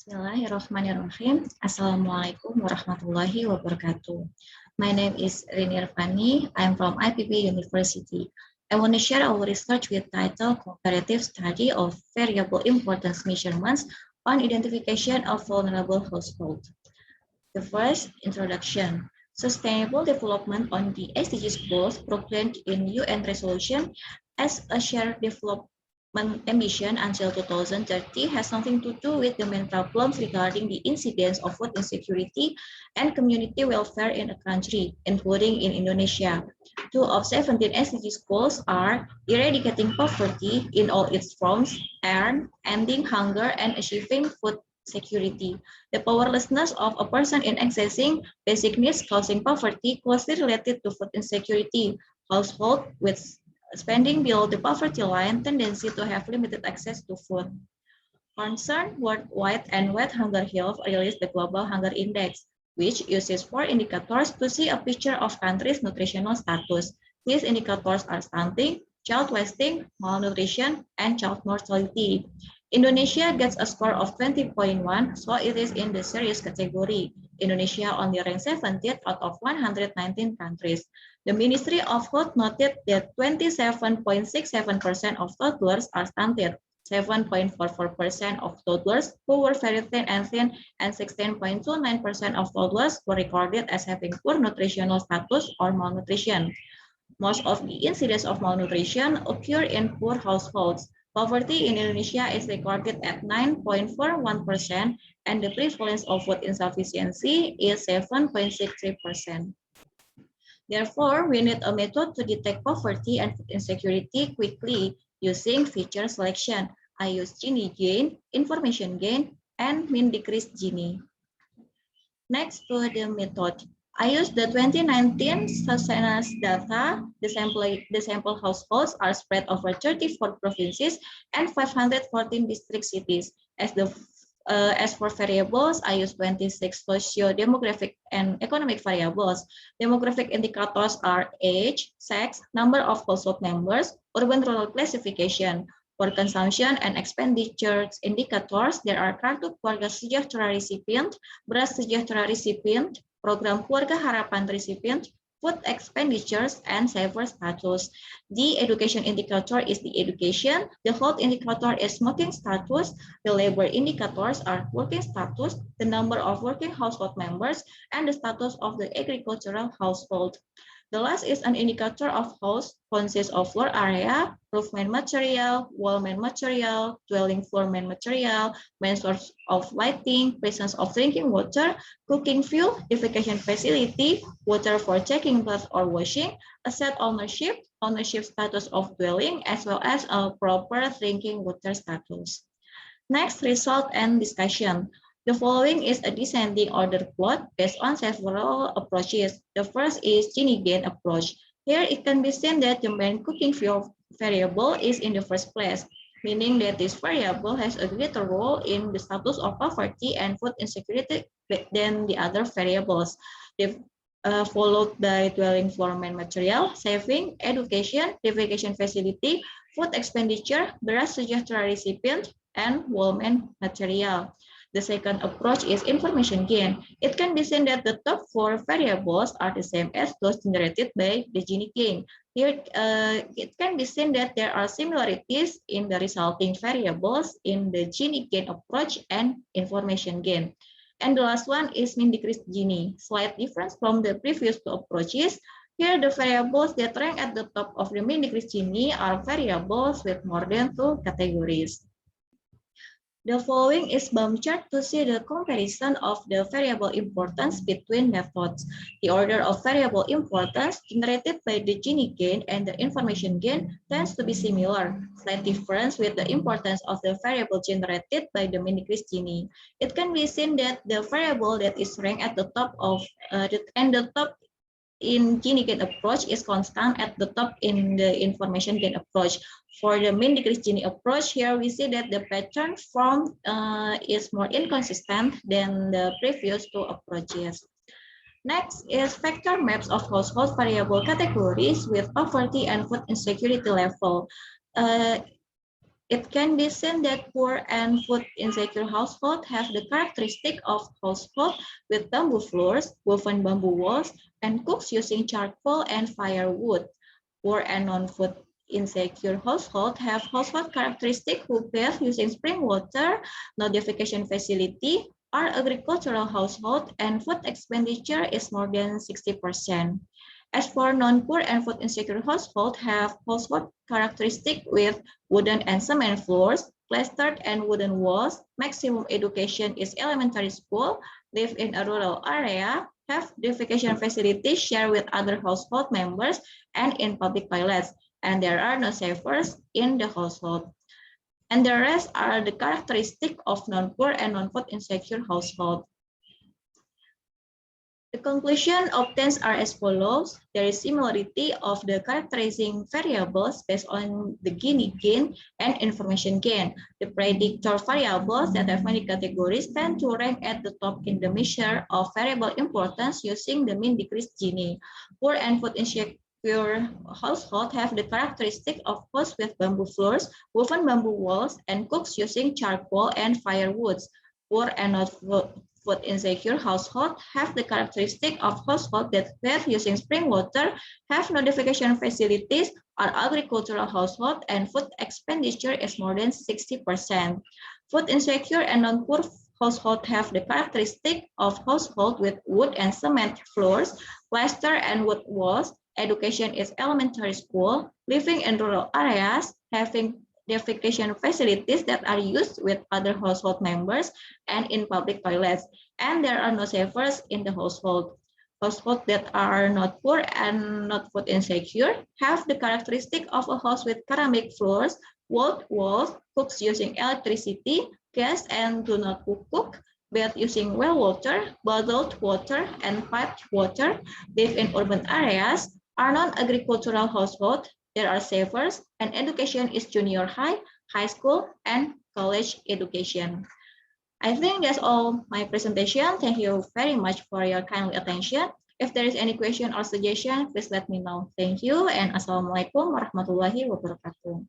Bismillahirrahmanirrahim. Assalamualaikum warahmatullahi wabarakatuh. My name is Rini Irvani. I'm from IPB University. I want to share our research with title Comparative Study of Variable Importance Measurements on Identification of Vulnerable Households. The first, introduction. Sustainable development on the SDGs goals proclaimed in UN resolution as a shared development ambition until 2030 has nothing to do with the main problems regarding the incidence of food insecurity and community welfare in a country, including in Indonesia. 2 of 17 SDGs goals are eradicating poverty in all its forms, and ending hunger and achieving food security. The powerlessness of a person in accessing basic needs causing poverty closely related to food insecurity. Household with spending below the poverty line tendency to have limited access to food. Concern Worldwide and World Hunger Health released the Global Hunger Index, which uses 4 indicators to see a picture of countries' nutritional status. These indicators are stunting, child wasting, malnutrition, and child mortality. Indonesia gets a score of 20.1, so it is in the serious category. Indonesia only ranked 70th out of 119 countries. The Ministry of Health noted that 27.67% of toddlers are stunted, 7.44% of toddlers who were very thin, and 16.29% of toddlers were recorded as having poor nutritional status or malnutrition. Most of the incidents of malnutrition occur in poor households. Poverty in Indonesia is recorded at 9.41%, and the prevalence of food insufficiency is 7.63%. Therefore, we need a method to detect poverty and food insecurity quickly using feature selection. I use Gini gain, information gain, and mean decrease Gini. Next to the method, I use the 2019 census data. The sample households are spread over 34 provinces and 514 district cities. As for variables, I use 26 socio-demographic and economic variables. Demographic indicators are age, sex, number of household members, urban-rural classification. For consumption and expenditures indicators, there are Kartu Keluarga Sejahtera recipient, Beras Sejahtera recipient, Program Keluarga Harapan recipient, food expenditures, and saver status. The education indicator is the education, the health indicator is smoking status, the labor indicators are working status, the number of working household members, and the status of the agricultural household. The last is an indicator of house, consists of floor area, roof main material, wall main material, dwelling floor main material, main source of lighting, presence of drinking water, cooking fuel, defecation facility, water for taking bath or washing, asset ownership, ownership status of dwelling, as well as a proper drinking water status. Next, result and discussion. The following is a descending order plot based on several approaches. The first is Gini gain approach. Here it can be seen that the main cooking fuel variable is in the first place, meaning that this variable has a greater role in the status of poverty and food insecurity than the other variables. Followed by dwelling floor main material, saving, education, defecation facility, food expenditure, Beras Sejahtera recipient, and wall main material. The second approach is information gain. It can be seen that the top 4 variables are the same as those generated by the Gini gain. Here, it can be seen that there are similarities in the resulting variables in the Gini gain approach and information gain. And the last one is mean decrease Gini. Slight difference from the previous 2 approaches. Here, the variables that rank at the top of the mean decrease Gini are variables with more than 2 categories. The following is bar chart to see the comparison of the variable importance between methods. The order of variable importance generated by the Gini gain and the information gain tends to be similar. Slight difference with the importance of the variable generated by the mean decrease Gini. It can be seen that the variable that is ranked at the top of the top in Gini gain approach is constant at the top in the information gain approach. For the mean decrease Gini approach, here we see that the pattern form is more inconsistent than the previous 2 approaches. Next is vector maps of household variable categories with poverty and food insecurity level. It can be seen that poor and food insecure households have the characteristic of household with bamboo floors, woven bamboo walls, and cooks using charcoal and firewood. Poor and non-food insecure households have household characteristics who bathe using spring water, no defecation facility, are agricultural household, and food expenditure is more than 60%. As for non-poor and food insecure households have household characteristics with wooden and cement floors, plastered and wooden walls, maximum education is elementary school, live in a rural area, have defecation facilities shared with other household members, and in public toilets, and there are no savers in the household. And the rest are the characteristics of non-poor and non-food insecure household. The conclusion obtained are as follows. There is similarity of the characterizing variables based on the Gini gain and information gain. The predictor variables that have many categories tend to rank at the top in the measure of variable importance using the mean decrease Gini. Poor and food insecure household have the characteristic of house with bamboo floors, woven bamboo walls, and cooks using charcoal and firewoods. Poor and not food insecure households have the characteristic of households that bathe using spring water, have no defecation facilities, are agricultural household, and food expenditure is more than 60%. Food insecure and non-poor households have the characteristic of household with wood and cement floors, plaster and wood walls, education is elementary school, living in rural areas, having defecation facilities that are used with other household members and in public toilets. And there are no savers in the household. Households that are not poor and not food insecure have the characteristic of a house with ceramic floors, walled walls, cooks using electricity, gas and do not cook, bathe using well water, bottled water, and piped water, live in urban areas, are non-agricultural households. There are savers, and education is junior high, high school, and college education. I think that's all my presentation. Thank you very much for your kind attention. If there is any question or suggestion, please let me know. Thank you, and Assalamualaikum warahmatullahi wabarakatuh.